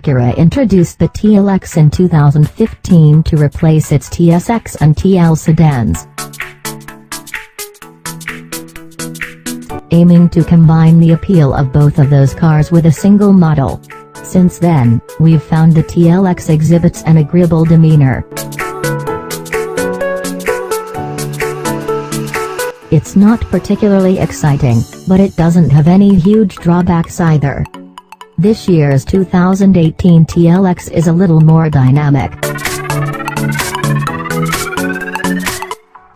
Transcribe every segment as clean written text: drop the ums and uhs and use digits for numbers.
Acura introduced the TLX in 2015 to replace its TSX and TL sedans, aiming to combine the appeal of both of those cars with a single model. Since then, we've found the TLX exhibits an agreeable demeanor. It's not particularly exciting, but it doesn't have any huge drawbacks either. This year's 2018 TLX is a little more dynamic.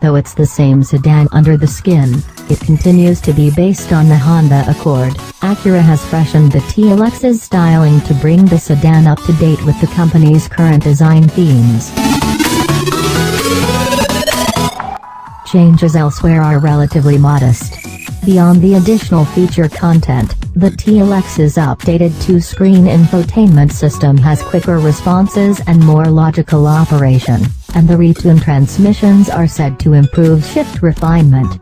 Though it's the same sedan under the skin, it continues to be based on the Honda Accord. Acura has freshened the TLX's styling to bring the sedan up to date with the company's current design themes. Changes elsewhere are relatively modest. Beyond the additional feature content, the TLX's updated two-screen infotainment system has quicker responses and more logical operation, and the retuned transmissions are said to improve shift refinement.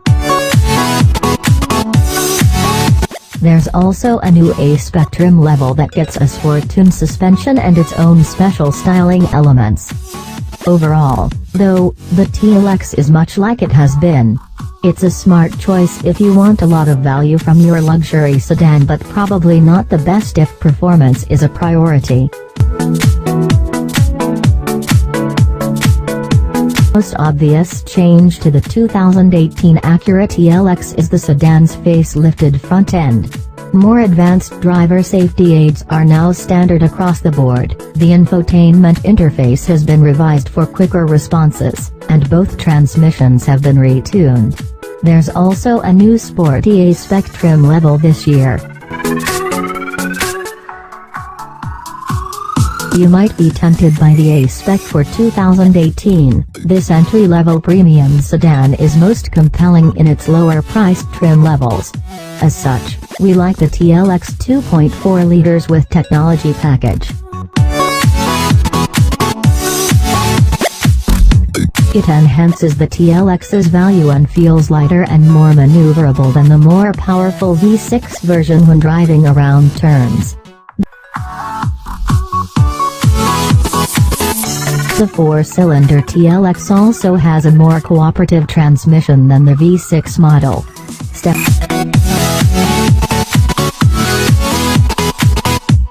There's also a new A-Spec trim level that gets a sport-tuned suspension and its own special styling elements. Overall, though, the TLX is much like it has been. It's a smart choice if you want a lot of value from your luxury sedan, but probably not the best if performance is a priority. Most obvious change to the 2018 Acura TLX is the sedan's facelifted front end. More advanced driver safety aids are now standard across the board, the infotainment interface has been revised for quicker responses, and both transmissions have been retuned. There's also a new sporty A-Spec trim level this year. You might be tempted by the A-Spec for 2018. This entry-level premium sedan is most compelling in its lower-priced trim levels. As such, we like the TLX 2.4 liters with technology package. It enhances the TLX's value and feels lighter and more maneuverable than the more powerful V6 version when driving around turns. The four-cylinder TLX also has a more cooperative transmission than the V6 model.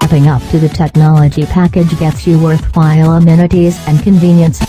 Stepping up to the technology package gets you worthwhile amenities and convenience.